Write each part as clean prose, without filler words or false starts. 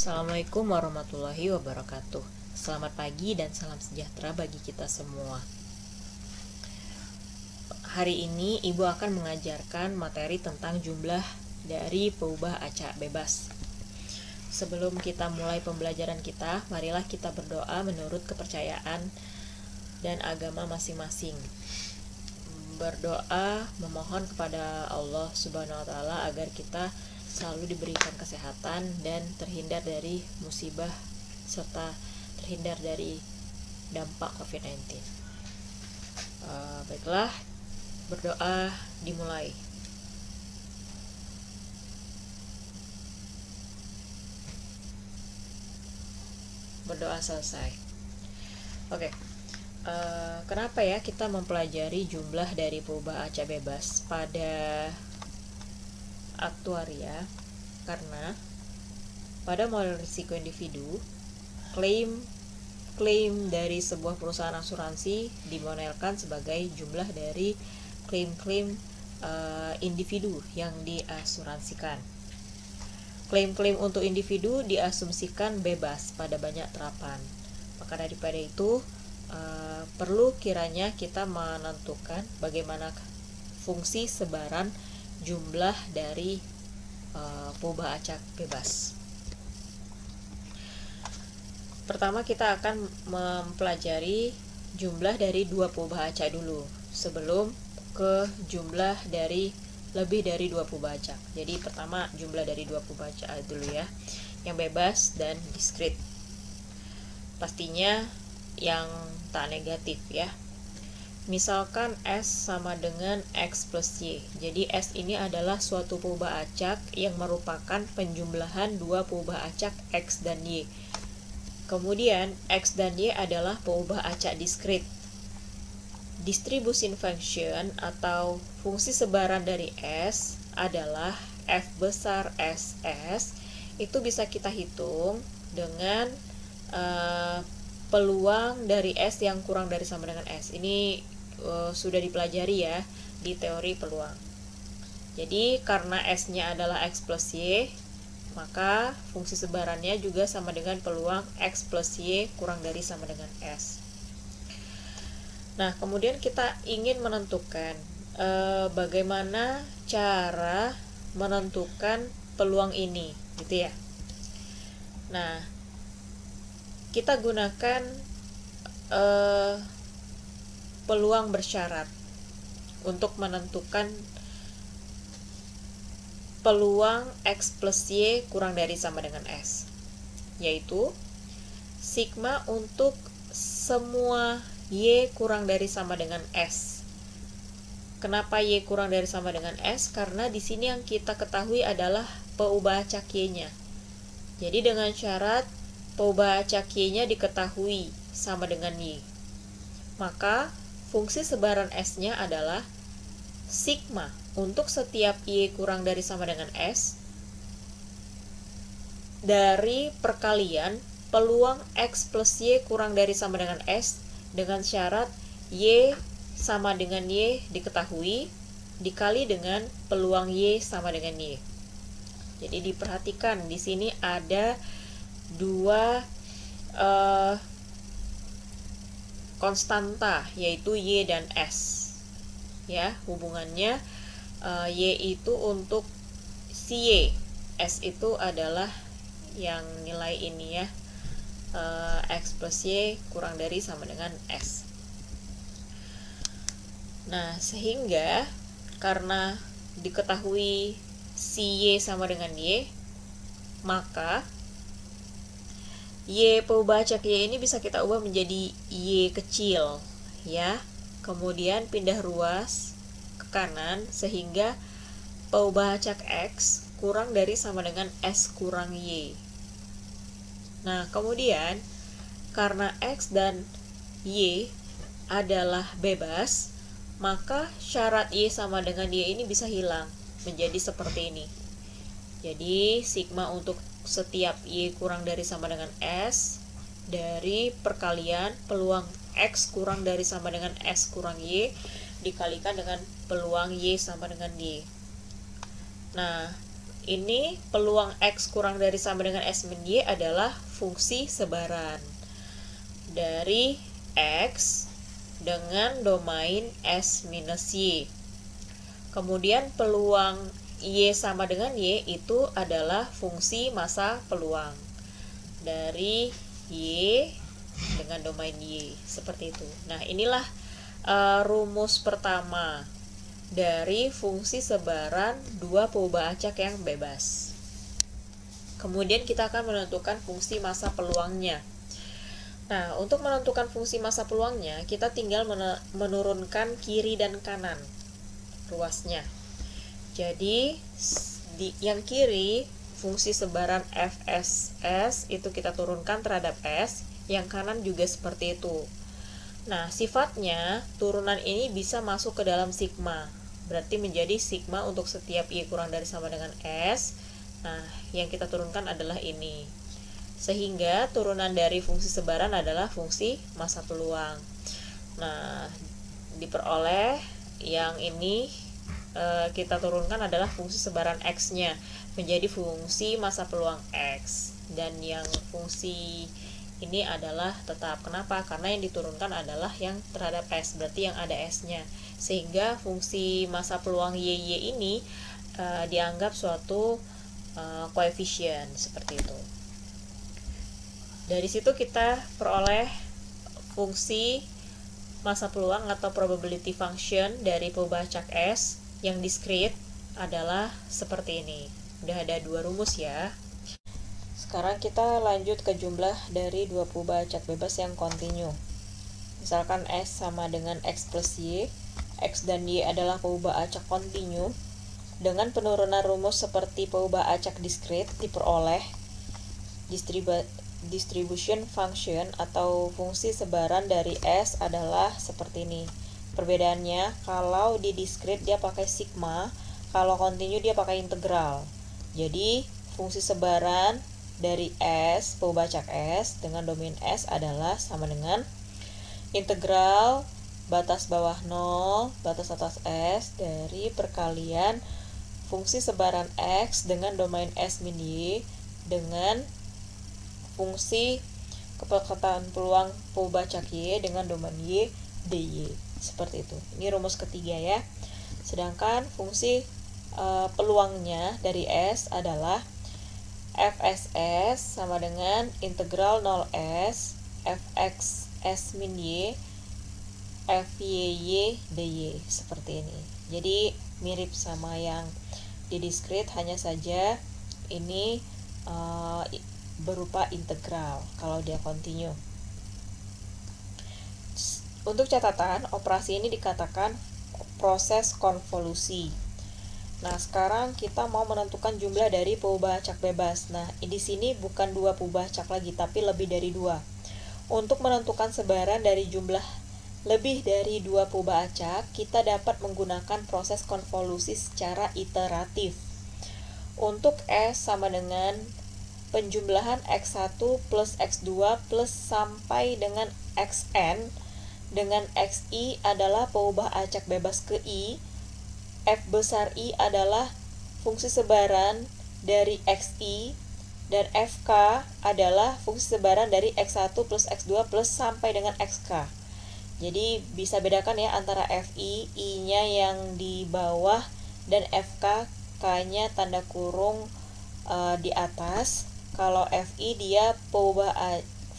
Assalamualaikum warahmatullahi wabarakatuh. Selamat pagi dan salam sejahtera bagi kita semua. Hari ini Ibu akan mengajarkan materi tentang jumlah dari peubah acak bebas. Sebelum kita mulai pembelajaran kita, marilah kita berdoa menurut kepercayaan dan agama masing-masing. Berdoa memohon kepada Allah Subhanahu wa taala agar kita selalu diberikan kesehatan dan terhindar dari musibah serta terhindar dari dampak COVID-19. Baiklah, berdoa dimulai. Berdoa selesai. Oke. Kenapa ya kita mempelajari jumlah dari peubah acak bebas pada aktuaria? Karena pada model risiko individu, klaim dari sebuah perusahaan asuransi dimodelkan sebagai jumlah dari klaim-klaim individu yang diasuransikan. Klaim-klaim untuk individu diasumsikan bebas pada banyak terapan. Maka daripada itu perlu kiranya kita menentukan bagaimana fungsi sebaran jumlah dari peubah acak bebas. Pertama kita akan mempelajari jumlah dari dua peubah acak dulu sebelum ke jumlah dari lebih dari dua peubah acak. Jadi pertama jumlah dari dua peubah acak dulu ya, yang bebas dan diskrit. Pastinya yang tak negatif ya. Misalkan S sama dengan X plus Y. Jadi S ini adalah suatu peubah acak yang merupakan penjumlahan dua peubah acak X dan Y. Kemudian X dan Y adalah peubah acak diskrit. Distribution function atau fungsi sebaran dari S adalah F besar SS. Itu bisa kita hitung dengan peluang dari S yang kurang dari sama dengan S. Ini sudah dipelajari ya di teori peluang. Jadi karena S-nya adalah X plus Y, maka fungsi sebarannya juga sama dengan peluang X plus Y kurang dari sama dengan S. Nah, kemudian kita ingin menentukan bagaimana cara menentukan peluang ini, gitu ya. Nah, kita gunakan peluang bersyarat untuk menentukan peluang X plus Y kurang dari sama dengan S, yaitu sigma untuk semua Y kurang dari sama dengan S. Kenapa Y kurang dari sama dengan S? Karena di sini yang kita ketahui adalah peubah acak Y-nya. Jadi dengan syarat peubah acak Y-nya diketahui sama dengan Y, maka fungsi sebaran S-nya adalah sigma untuk setiap Y kurang dari sama dengan S dari perkalian peluang X plus Y kurang dari sama dengan S dengan syarat Y sama dengan Y diketahui dikali dengan peluang Y sama dengan Y. Jadi diperhatikan di sini ada dua konstanta yaitu Y dan S. Ya, hubungannya Y itu untuk si Y, S itu adalah yang nilai ini ya, X plus Y kurang dari sama dengan S. Nah, sehingga karena diketahui si Y sama dengan Y, maka Y peubah acak Y ini bisa kita ubah menjadi Y kecil ya. Kemudian pindah ruas ke kanan sehingga peubah acak X kurang dari sama dengan S kurang Y. Nah, kemudian karena X dan Y adalah bebas, maka syarat Y sama dengan Y ini bisa hilang menjadi seperti ini. Jadi sigma untuk setiap Y kurang dari sama dengan S dari perkalian peluang X kurang dari sama dengan S kurang Y dikalikan dengan peluang Y sama dengan Y. Nah, ini peluang X kurang dari sama dengan S min Y adalah fungsi sebaran dari X dengan domain S minus Y. Kemudian peluang Y sama dengan Y itu adalah fungsi massa peluang dari Y dengan domain Y, seperti itu. Nah, inilah rumus pertama dari fungsi sebaran dua peubah acak yang bebas. Kemudian kita akan menentukan fungsi massa peluangnya. Nah, untuk menentukan fungsi massa peluangnya, kita tinggal menurunkan kiri dan kanan ruasnya. Jadi, yang kiri, fungsi sebaran FSS itu kita turunkan terhadap S, yang kanan juga seperti itu. Nah, sifatnya turunan ini bisa masuk ke dalam sigma. Berarti menjadi sigma untuk setiap Y kurang dari sama dengan S. Nah, yang kita turunkan adalah ini. Sehingga turunan dari fungsi sebaran adalah fungsi massa peluang. Nah, diperoleh yang ini kita turunkan adalah fungsi sebaran X-nya menjadi fungsi massa peluang X. Dan yang fungsi ini adalah tetap. Kenapa? Karena yang diturunkan adalah yang terhadap S, berarti yang ada S-nya. Sehingga fungsi massa peluang YY ini dianggap suatu koefisien, seperti itu. Dari situ kita peroleh fungsi massa peluang atau probability function dari peubah acak S yang diskrit adalah seperti ini. Udah ada dua rumus ya. Sekarang kita lanjut ke jumlah dari dua peubah acak bebas yang kontinu. Misalkan S sama dengan X plus Y, X dan Y adalah peubah acak kontinu. Dengan penurunan rumus seperti peubah acak diskrit diperoleh distribution function atau fungsi sebaran dari S adalah seperti ini. Perbedaannya, kalau di diskrit dia pakai sigma, kalau kontinu dia pakai integral. Jadi, fungsi sebaran dari S, peubah acak S dengan domain S adalah sama dengan integral batas bawah 0, batas atas S dari perkalian fungsi sebaran X dengan domain S min Y dengan fungsi kepekatan peluang peubah acak Y dengan domain Y dy. Seperti itu. Ini rumus ketiga ya. Sedangkan fungsi peluangnya dari S adalah FSS sama dengan integral 0S fx S min Y FYY dy, seperti ini. Jadi mirip sama yang di diskrit, hanya saja ini berupa integral kalau dia kontinu. Untuk catatan, operasi ini dikatakan proses konvolusi. Nah, sekarang kita mau menentukan jumlah dari peubah acak bebas. Nah, di sini bukan dua peubah acak lagi, tapi lebih dari dua. Untuk menentukan sebaran dari jumlah lebih dari dua peubah acak, kita dapat menggunakan proses konvolusi secara iteratif. Untuk S sama dengan penjumlahan X1 plus X2 plus sampai dengan Xn dengan Xi adalah peubah acak bebas ke I, F besar I adalah fungsi sebaran dari Xi, dan Fk adalah fungsi sebaran dari X1 plus X2 plus sampai dengan Xk. Jadi bisa bedakan ya antara Fi, I-nya yang di bawah, dan Fk, K-nya tanda kurung di atas. Kalau Fi dia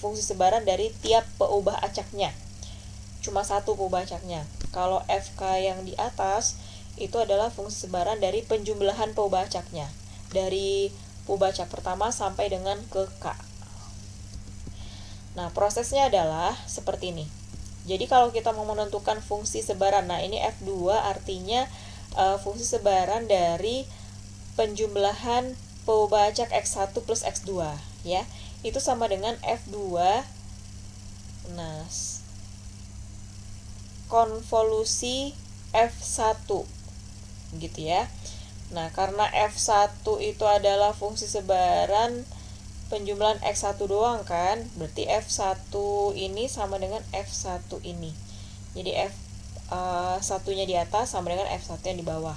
fungsi sebaran dari tiap peubah acaknya. Cuma satu peubah acaknya. Kalau Fk yang di atas itu adalah fungsi sebaran dari penjumlahan peubah acaknya. Dari peubah acak pertama sampai dengan ke K. Nah, prosesnya adalah seperti ini. Jadi kalau kita mau menentukan fungsi sebaran, nah ini F2 artinya fungsi sebaran dari penjumlahan peubah acak X1 plus X2 ya. Itu sama dengan F2 nah konvolusi F1 gitu ya. Nah, karena F1 itu adalah fungsi sebaran penjumlahan X1 doang kan, berarti F1 ini sama dengan F1 ini. Jadi F1-nya di atas sama dengan F1 yang di bawah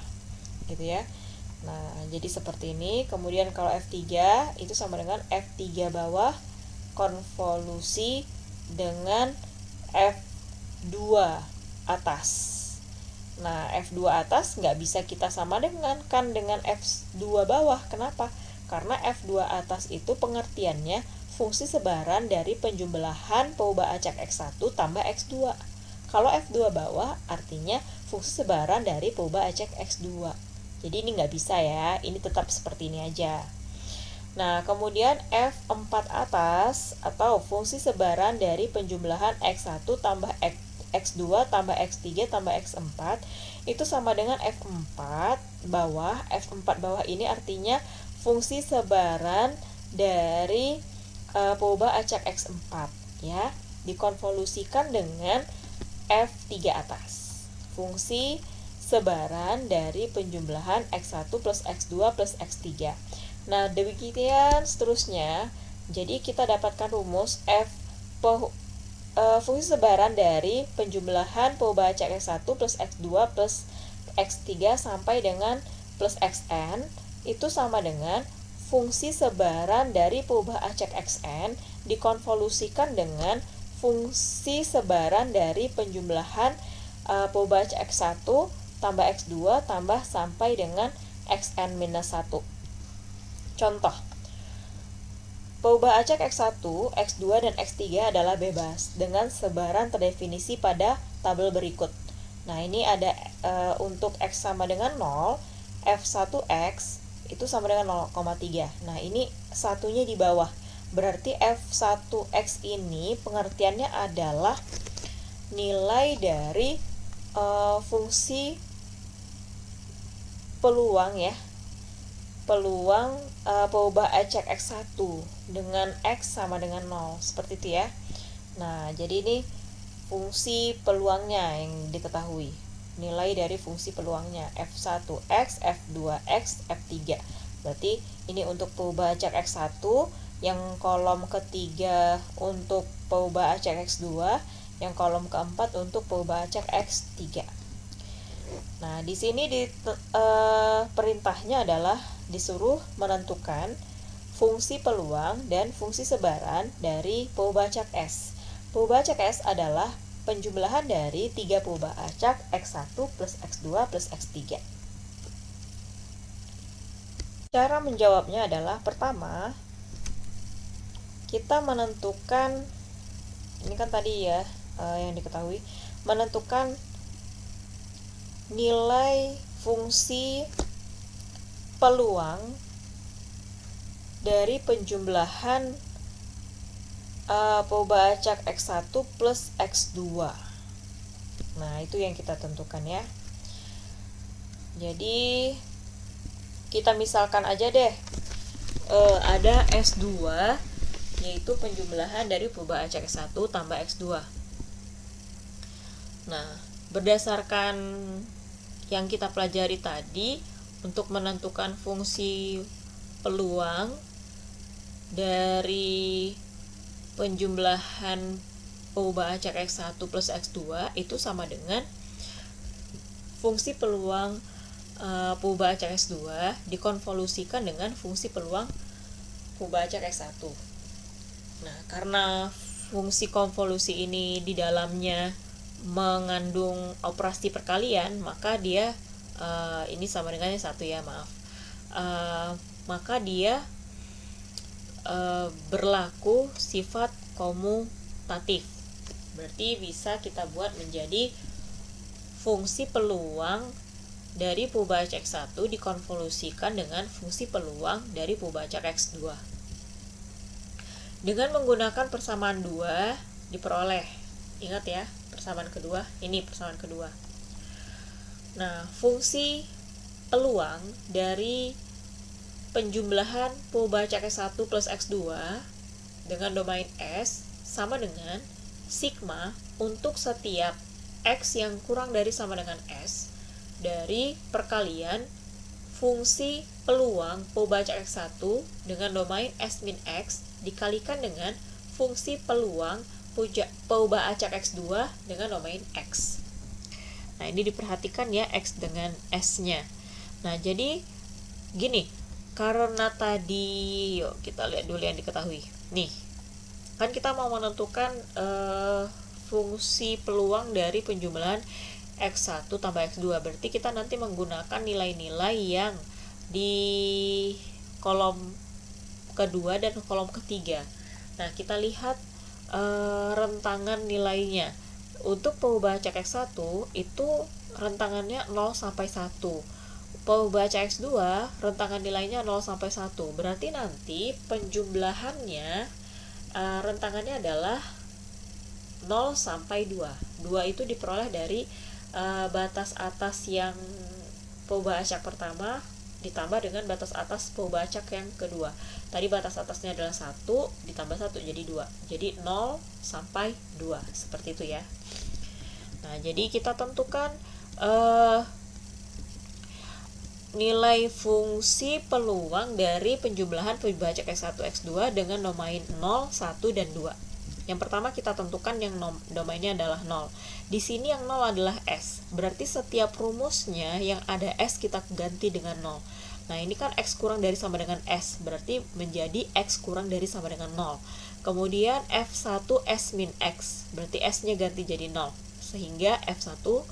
gitu ya. Nah, jadi seperti ini. Kemudian kalau F3 itu sama dengan F3 bawah konvolusi dengan F2 atas. Nah, F2 atas nggak bisa kita sama dengan F2 bawah. Kenapa? Karena F2 atas itu pengertiannya fungsi sebaran dari penjumlahan peubah acak X1 tambah X2. Kalau F2 bawah artinya fungsi sebaran dari peubah acak X2. Jadi ini nggak bisa ya, ini tetap seperti ini aja. Nah, kemudian F4 atas atau fungsi sebaran dari penjumlahan X1 tambah X2 tambah X3 tambah X4 itu sama dengan F4 bawah. F4 bawah ini artinya fungsi sebaran dari peubah acak X4 ya, dikonvolusikan dengan F3 atas. Fungsi sebaran dari penjumlahan X1 plus X2 plus X3. Nah, demikian seterusnya. Jadi kita dapatkan rumus fungsi sebaran dari penjumlahan peubah acak X1 plus X2 plus X3 sampai dengan plus Xn itu sama dengan fungsi sebaran dari peubah acak Xn dikonvolusikan dengan fungsi sebaran dari penjumlahan peubah acak X1 tambah X2 tambah sampai dengan Xn minus 1. Contoh, peubah acak X1, X2, dan X3 adalah bebas dengan sebaran terdefinisi pada tabel berikut. Nah, ini ada untuk X sama dengan 0, F1X itu sama dengan 0,3. Nah, ini satunya di bawah. Berarti F1X ini pengertiannya adalah nilai dari fungsi peluang ya. Peluang peubah acak X1 dengan X sama dengan 0. Seperti itu ya. Nah, jadi ini fungsi peluangnya yang diketahui. Nilai dari fungsi peluangnya F1X, F2X, F3. Berarti ini untuk peubah acak X1, yang kolom ketiga untuk peubah acak X2, yang kolom keempat untuk peubah acak X3. Nah, di sini perintahnya adalah disuruh menentukan fungsi peluang dan fungsi sebaran dari peubah acak S. Peubah acak S adalah penjumlahan dari 3 peubah acak X1 plus X2 plus X3. Cara menjawabnya adalah pertama, kita menentukan, ini kan tadi ya yang diketahui, menentukan nilai fungsi peluang dari penjumlahan peubah acak X1 plus X2. Nah, itu yang kita tentukan ya. Jadi kita misalkan aja deh ada S2, yaitu penjumlahan dari peubah acak X1 tambah X2. Nah, berdasarkan yang kita pelajari tadi, untuk menentukan fungsi peluang dari penjumlahan peubah acak X1 plus X2 itu sama dengan fungsi peluang peubah acak X2 dikonvolusikan dengan fungsi peluang peubah acak X1. Nah, karena fungsi konvolusi ini di dalamnya mengandung operasi perkalian, maka dia ini sama dengan 1 ya, maaf. Maka dia berlaku sifat komutatif. Berarti bisa kita buat menjadi fungsi peluang dari peubah acak X1 dikonvolusikan dengan fungsi peluang dari peubah acak X2. Dengan menggunakan persamaan 2 diperoleh. Ingat ya, persamaan kedua, ini persamaan kedua. Nah, fungsi peluang dari penjumlahan peubah acak X1 plus X2 dengan domain S sama dengan sigma untuk setiap X yang kurang dari sama dengan S dari perkalian fungsi peluang peubah acak X1 dengan domain S min X dikalikan dengan fungsi peluang peubah acak X2 dengan domain X. Nah, ini diperhatikan ya X dengan S-nya. Nah, jadi Gini, karena tadi, yuk kita lihat dulu yang diketahui. Nih, kan kita mau menentukan fungsi peluang dari penjumlahan X1 tambah X2. Berarti kita nanti menggunakan nilai-nilai yang di kolom kedua dan kolom ketiga. Nah, kita lihat rentangan nilainya. Untuk perubahan cak X1 itu rentangannya 0 sampai 1. Perubahan cak X2 rentangan nilainya 0 sampai 1. Berarti nanti penjumlahannya rentangannya adalah 0 sampai 2. 2 itu diperoleh dari batas atas yang perubahan acak pertama ditambah dengan batas atas perubahan acak yang kedua. Tadi batas atasnya adalah 1 ditambah 1 jadi 2. Jadi 0 sampai 2. Seperti itu ya. Nah, jadi kita tentukan nilai fungsi peluang dari penjumlahan perubahan acak X1 X2 dengan domain 0, 1 dan 2. Yang pertama kita tentukan yang domainnya adalah 0. Di sini yang 0 adalah S. Berarti setiap rumusnya yang ada S kita ganti dengan 0. Nah, ini kan X kurang dari sama dengan S. Berarti menjadi X kurang dari sama dengan 0. Kemudian F1 S min X. Berarti S-nya ganti jadi 0. Sehingga F1 0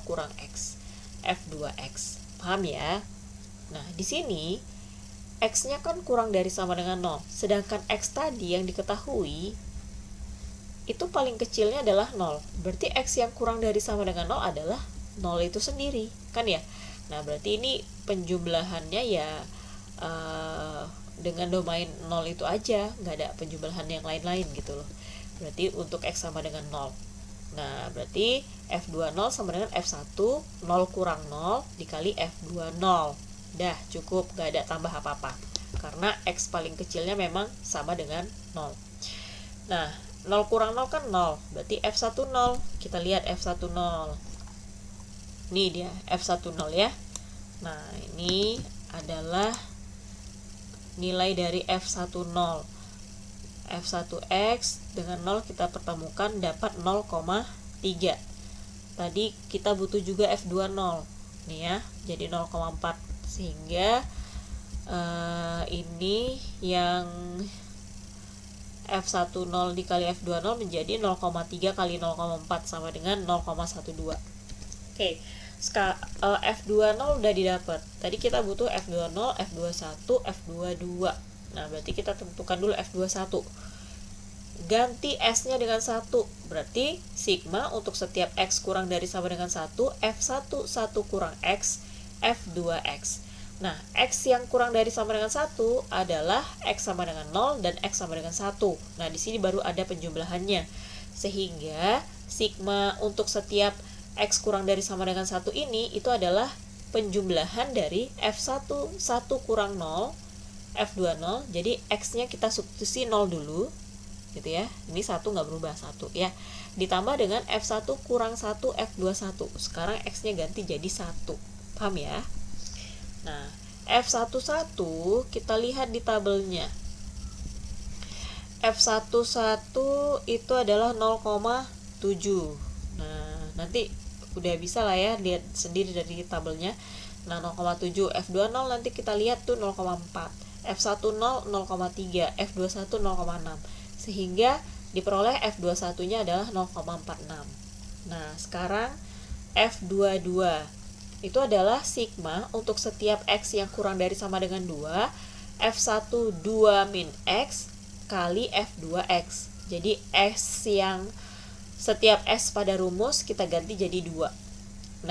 kurang X. F2X. Paham ya? Nah, di sini X-nya kan kurang dari sama dengan 0. Sedangkan X tadi yang diketahui itu paling kecilnya adalah 0. Berarti X yang kurang dari sama dengan 0 adalah 0 itu sendiri, kan ya? Nah, berarti ini penjumlahannya ya dengan domain 0 itu aja, nggak ada penjumlahan yang lain-lain gitu loh. Berarti untuk X sama dengan 0. Nah, berarti F20 sama dengan F1, 0 kurang 0 dikali F20. Dah, cukup, nggak ada tambah apa-apa. Karena X paling kecilnya memang sama dengan 0. Nah, 0 kurang 0 kan 0. Berarti F10. Kita lihat F10. Ini dia F10 ya. Nah, ini adalah nilai dari F10. F1X dengan 0 kita pertemukan dapat 0,3. Tadi kita butuh juga F20. Nih ya, jadi 0,4. Sehingga ini yang F10 dikali F20 menjadi 0,3 kali 0,4 sama dengan 0,12. Oke, F20 udah didapat. Tadi kita butuh F20, F21, F22. Nah, berarti kita tentukan dulu F21. Ganti S-nya dengan 1. Berarti sigma untuk setiap X kurang dari sama dengan 1, F1 1 kurang X, F2X. Nah, X yang kurang dari sama dengan 1 adalah X sama dengan 0 dan X sama dengan 1. Nah, di sini baru ada penjumlahannya. Sehingga sigma untuk setiap X kurang dari sama dengan 1 ini itu adalah penjumlahan dari F1 1 kurang 0, F20. Jadi X-nya kita substitusi 0 dulu. Gitu ya. Ini 1 nggak berubah, 1 ya. Ditambah dengan F1 kurang 1 F21. Sekarang X-nya ganti jadi 1. Paham ya? Nah, F11 kita lihat di tabelnya. F11 itu adalah 0,7. Nah, nanti udah bisa lah ya lihat sendiri dari tabelnya. Nah, 0,7. F20 nanti kita lihat tuh 0,4. F10 0,3, F21 0,6. Sehingga diperoleh F21-nya adalah 0,46. Nah, sekarang F22 itu adalah sigma untuk setiap X yang kurang dari sama dengan 2, F1 2 min X kali F2X. Jadi S yang setiap S pada rumus kita ganti jadi 2.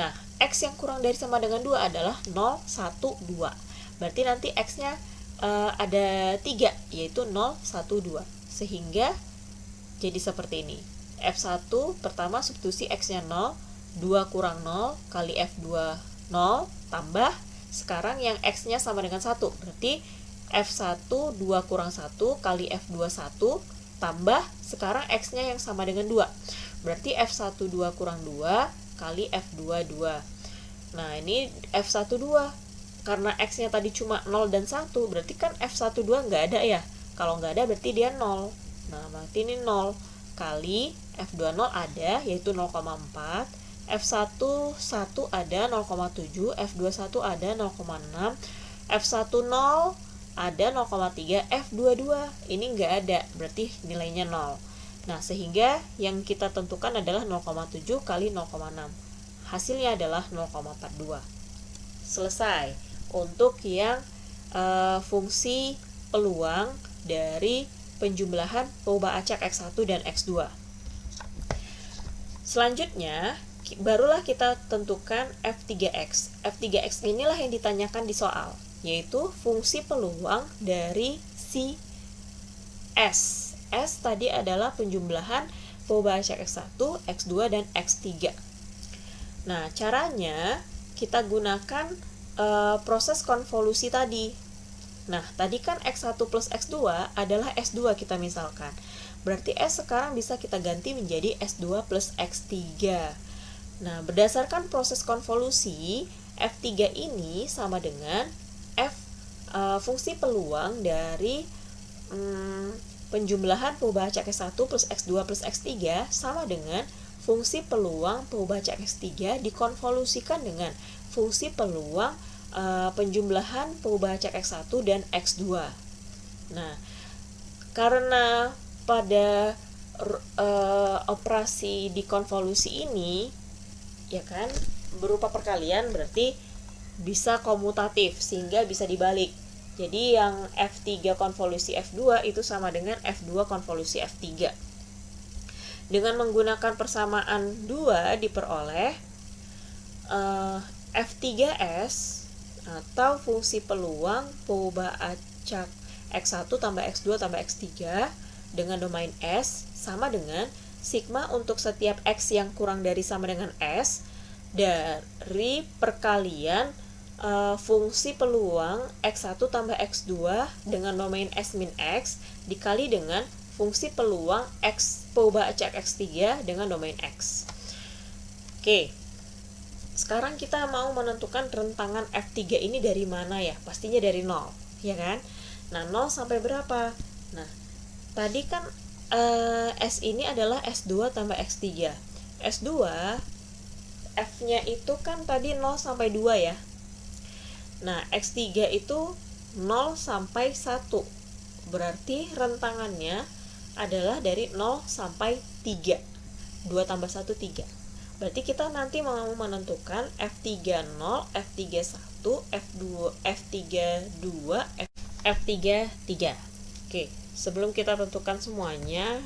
Nah, X yang kurang dari sama dengan 2 adalah 0, 1, 2. Berarti nanti X-nya ada 3, yaitu 0, 1, 2. Sehingga jadi seperti ini. F1 pertama substitusi X-nya 0, 2 kurang 0 kali F2 0 tambah sekarang yang X-nya sama dengan 1. Berarti F1 2 kurang 1 kali F21 tambah sekarang X-nya yang sama dengan 2. Berarti F1 2 kurang 2 kali F2 2. Nah, ini F1 2. Karena X-nya tadi cuma 0 dan 1, berarti kan F1 2 nggak ada ya. Kalau nggak ada berarti dia 0. Nah, berarti ini 0 kali F20 ada, yaitu 0,4. F1 1 ada 0,7, F21 ada 0,6, F1 0, ada 0,3, F2 2, ini nggak ada, berarti nilainya 0. Nah, sehingga yang kita tentukan adalah 0,7 kali 0,6. Hasilnya adalah 0,42. Selesai untuk yang fungsi peluang dari penjumlahan peubah acak X1 dan X2. Selanjutnya, barulah kita tentukan F3X. F3X inilah yang ditanyakan di soal, yaitu fungsi peluang dari si S. S tadi adalah penjumlahan peubah acak X1, X2, dan X3. Nah, caranya kita gunakan proses konvolusi tadi. Nah, tadi kan X1 plus X2 adalah S2 kita misalkan. Berarti S sekarang bisa kita ganti menjadi S2 plus X3. Nah, berdasarkan proses konvolusi, F3 ini sama dengan fungsi peluang dari penjumlahan peubah acak X1 plus X2 plus X3 sama dengan fungsi peluang peubah acak X3 dikonvolusikan dengan fungsi peluang penjumlahan peubah acak X1 dan X2. Nah, karena pada operasi dikonvolusi ini, ya kan, berupa perkalian, berarti bisa komutatif sehingga bisa dibalik. Jadi yang F3 konvolusi F2 itu sama dengan F2 konvolusi F3. Dengan menggunakan persamaan 2 diperoleh F3S atau fungsi peluang peubah acak X1 tambah X2 tambah X3 dengan domain S sama dengan sigma untuk setiap X yang kurang dari sama dengan S dari perkalian fungsi peluang X1 tambah X2 dengan domain S min X dikali dengan fungsi peluang X peubah acak X3 dengan domain X. Oke. Sekarang kita mau menentukan rentangan F3 ini dari mana ya? Pastinya dari 0, ya kan? Nah, 0 sampai berapa? Nah, tadi kan S ini adalah S2 tambah X3. S2, F-nya itu kan tadi 0 sampai 2 ya. Nah, X3 itu 0 sampai 1. Berarti rentangannya adalah dari 0 sampai 3. 2 tambah 1, 3. Berarti kita nanti mau menentukan F30, F31, F2, F32, F33. Oke, sebelum kita tentukan semuanya,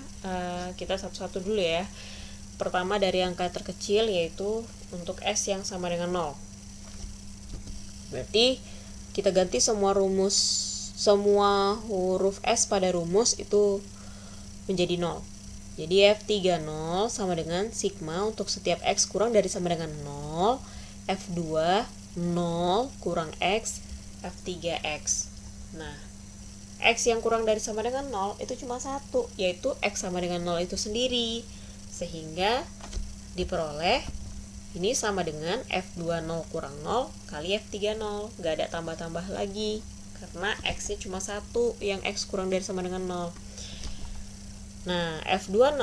kita satu-satu dulu ya. Pertama dari angka terkecil, yaitu untuk S yang sama dengan 0. Berarti kita ganti semua huruf S pada rumus itu menjadi 0. Jadi F30 sama dengan sigma untuk setiap X kurang dari sama dengan 0, F2 0 kurang X, F3X. Nah, X yang kurang dari sama dengan 0 itu cuma 1, yaitu X sama dengan 0 itu sendiri. Sehingga diperoleh ini sama dengan F20 kurang 0 kali F30. Gak ada tambah-tambah lagi, karena X-nya cuma 1, yang X kurang dari sama dengan 0. Nah, F20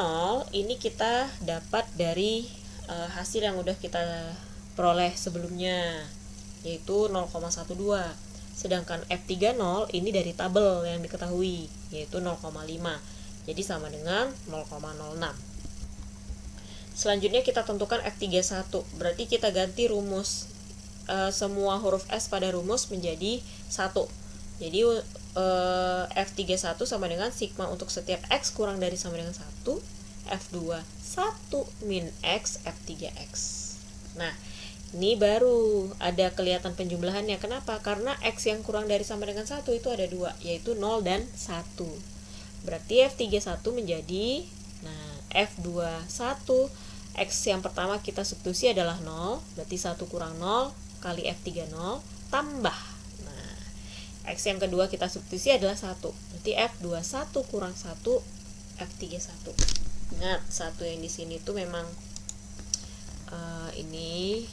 ini kita dapat dari hasil yang udah kita peroleh sebelumnya, yaitu 0,12. Sedangkan F30 ini dari tabel yang diketahui, yaitu 0,5. Jadi sama dengan 0,06. Selanjutnya kita tentukan F31. Berarti kita ganti rumus semua huruf S pada rumus menjadi 1. Jadi F31 sama dengan sigma untuk setiap X kurang dari sama dengan 1, F2 1 min X, F3X. Nah, ini baru ada kelihatan penjumlahannya. Kenapa? Karena X yang kurang dari sama dengan 1 itu ada 2, yaitu 0 dan 1. Berarti F31 menjadi, F21, X yang pertama kita substitusi adalah 0, berarti 1 kurang 0 kali F30 tambah. X yang kedua kita substitusi adalah 1. Berarti F21 kurang 1, F31. Ingat, 1 yang di sini tuh memang ini.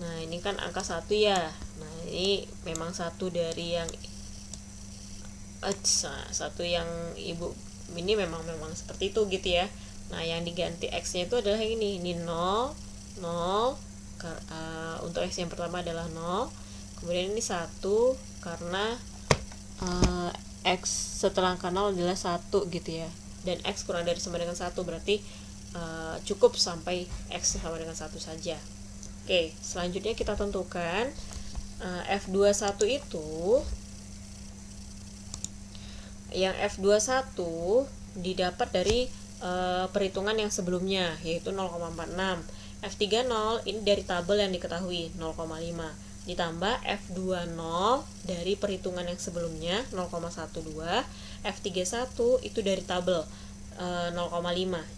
Nah, ini kan angka 1 ya. Nah, ini memang 1 dari yang satu yang ibu ini memang seperti itu gitu ya. Nah, yang diganti X-nya itu adalah yang ini 0, 0. Untuk X yang pertama adalah 0. Kemudian ini 1 karena X setelah angka 0 adalah 1 gitu ya. Dan X kurang dari sama dengan 1 berarti cukup sampai X sama dengan 1 saja. Oke, selanjutnya kita tentukan F21 itu, yang F21 didapat dari perhitungan yang sebelumnya, yaitu 0,46. F30 ini dari tabel yang diketahui 0,5, ditambah F20 dari perhitungan yang sebelumnya 0,12, F31 itu dari tabel 0,5.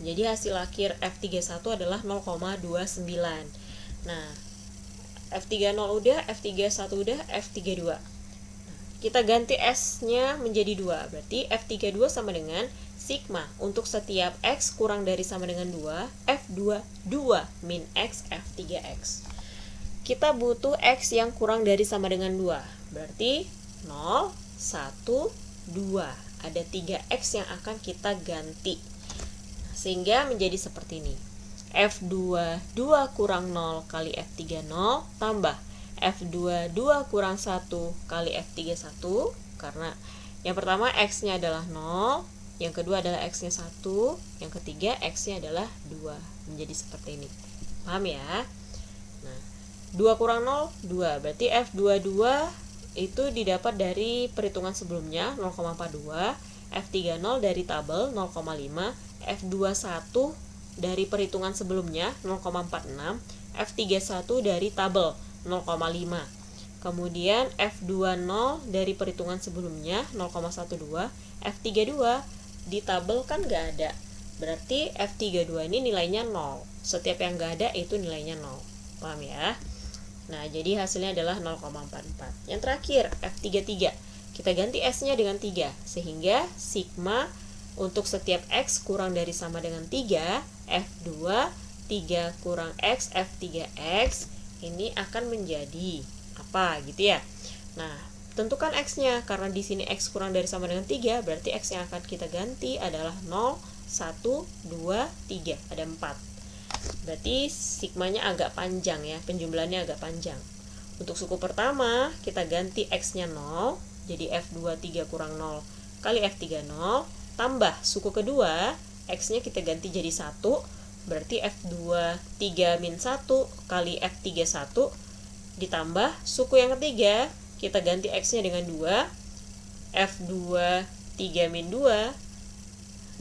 Jadi hasil akhir F31 adalah 0,29. Nah, F30 udah, F31 udah, F32. Kita ganti S-nya menjadi 2. Berarti F32 sama dengan sigma untuk setiap X kurang dari sama dengan 2, F22 min X, F3X. Kita butuh X yang kurang dari sama dengan 2. Berarti 0, 1, 2. Ada 3X yang akan kita ganti. Sehingga menjadi seperti ini. F22 kurang 0 kali F30 tambah F22 kurang 1 kali F31, karena yang pertama X-nya adalah 0, yang kedua adalah X-nya 1, yang ketiga X-nya adalah 2. Menjadi seperti ini. Paham ya? Nah, 2 kurang 0, 2. Berarti F22 itu didapat dari perhitungan sebelumnya 0,42, F30 dari tabel 0,5, F21 dari perhitungan sebelumnya 0,46, F31 dari tabel 0,5. Kemudian F20 dari perhitungan sebelumnya 0,12, F32 di tabel kan nggak ada. Berarti F32 ini nilainya 0. Setiap yang nggak ada itu nilainya 0. Paham ya? Nah, jadi hasilnya adalah 0,44. Yang terakhir, F33. Kita ganti S-nya dengan 3. Sehingga sigma untuk setiap X kurang dari sama dengan 3, F2, 3 kurang X, F3X, ini akan menjadi apa gitu ya. Nah, tentukan X-nya, karena di sini X kurang dari sama dengan 3, berarti X yang akan kita ganti adalah 0, 1, 2, 3. Ada 4. Berarti sigmanya agak panjang ya, penjumlahannya agak panjang. Untuk suku pertama, kita ganti X-nya 0, jadi F23 kurang 0 kali F30, tambah suku kedua, X-nya kita ganti jadi 1, berarti F23 min 1 kali F31, ditambah suku yang ketiga, kita ganti X-nya dengan 2, F23 min 2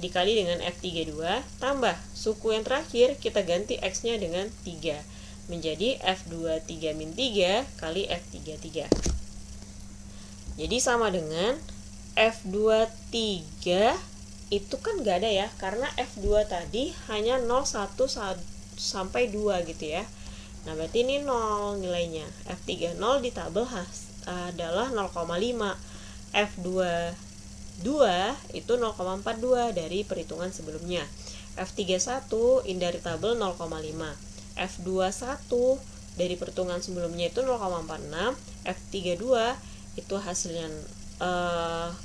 dikali dengan F32, tambah suku yang terakhir, kita ganti X-nya dengan 3, menjadi F23 min 3 kali F33. Jadi sama dengan F23 itu kan gak ada ya, karena F2 tadi hanya 0, 1, sampai 2 gitu ya. Nah, berarti ini 0 nilainya. F30 di tabel adalah 0,5. F22 itu 0,42 dari perhitungan sebelumnya. F31 ini dari tabel 0,5. F21 dari perhitungan sebelumnya itu 0,46. F32 itu hasilnya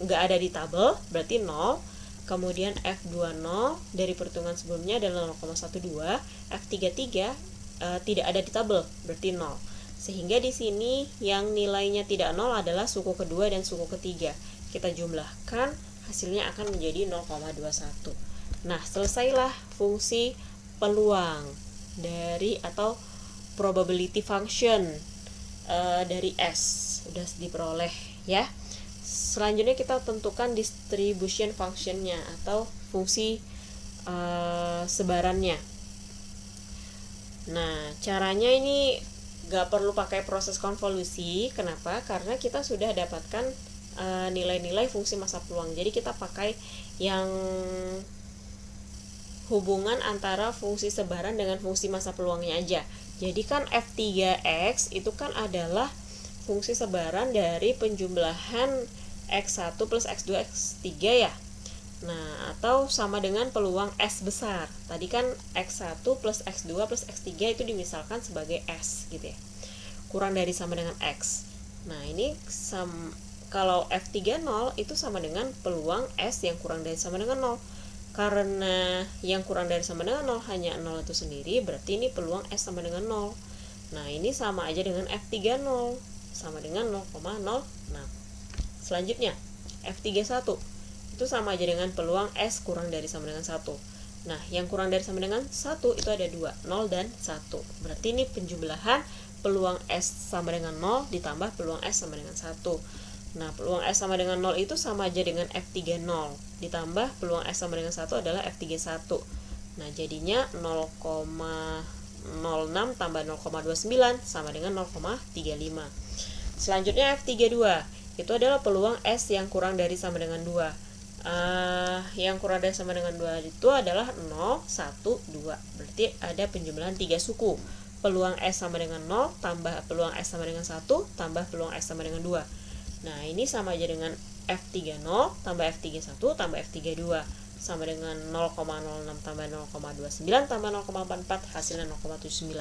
nggak ada di tabel, berarti 0. Kemudian F20 dari perhitungan sebelumnya adalah 0,12, F33 tidak ada di tabel, berarti 0. Sehingga di sini yang nilainya tidak 0 adalah suku kedua dan suku ketiga. Kita jumlahkan, hasilnya akan menjadi 0,21. Nah, selesailah fungsi peluang dari atau probability function dari S. Sudah diperoleh ya. Selanjutnya kita tentukan distribution function-nya atau fungsi sebarannya. Nah, caranya ini gak perlu pakai proses konvolusi. Kenapa? Karena kita sudah dapatkan nilai-nilai fungsi massa peluang. Jadi kita pakai yang hubungan antara fungsi sebaran dengan fungsi massa peluangnya aja. Jadi kan F3X itu kan adalah fungsi sebaran dari penjumlahan X1 plus X2, X3 ya. Nah, atau sama dengan peluang S besar. Tadi kan X1 plus X2 plus X3 itu dimisalkan sebagai S gitu ya. Kurang dari sama dengan X. Nah, ini kalau F30 itu sama dengan peluang S yang kurang dari sama dengan 0. Karena yang kurang dari sama dengan 0 hanya 0 itu sendiri, berarti ini peluang S sama dengan 0. Nah, ini sama aja dengan F30. sama dengan 0,06. Selanjutnya, F31 itu sama aja dengan peluang S kurang dari sama dengan 1. Nah, yang kurang dari sama dengan 1 itu ada 2, 0 dan 1. Berarti ini penjumlahan peluang S sama dengan 0 ditambah peluang S sama dengan 1. Nah, peluang S sama dengan 0 itu sama aja dengan F30 ditambah peluang S sama dengan 1 adalah F31. Nah, jadinya 0,06 tambah 0,29 sama dengan 0,35. Selanjutnya F32 itu adalah peluang S yang kurang dari sama dengan 2. Yang kurang dari sama dengan 2 itu adalah 0, 1, 2. Berarti ada penjumlahan 3 suku. Peluang S sama dengan 0 tambah peluang S sama dengan 1 tambah peluang S sama dengan 2. Nah, ini sama aja dengan F30 tambah F31 tambah F32 sama dengan 0,06 tambah 0,29 tambah 0,44 hasilnya 0,79.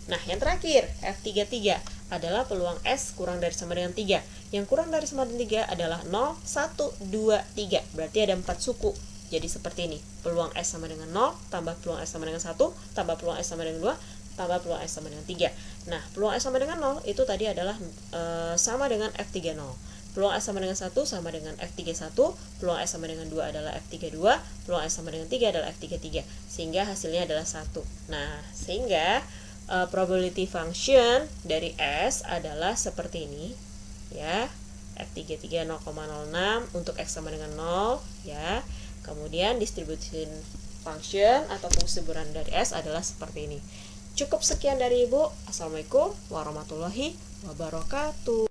Nah, yang terakhir F33 adalah peluang S kurang dari sama dengan 3. Yang kurang dari sama dengan 3 adalah 0, 1, 2, 3. Berarti ada 4 suku. Jadi seperti ini. Peluang S sama dengan 0 tambah peluang S sama dengan 1 tambah peluang S sama dengan 2 tambah peluang S sama dengan 3. Nah, peluang S sama dengan 0 itu tadi adalah sama dengan F30. Peluang S sama dengan 1 sama dengan F31, peluang S sama dengan 2 adalah F32, peluang S sama dengan 3 adalah F33, sehingga hasilnya adalah 1. Nah, sehingga probability function dari S adalah seperti ini, ya. F33 0,06 untuk X sama dengan 0, ya. Kemudian distribution function atau fungsi buran dari S adalah seperti ini. Cukup sekian dari Ibu. Assalamualaikum warahmatullahi wabarakatuh.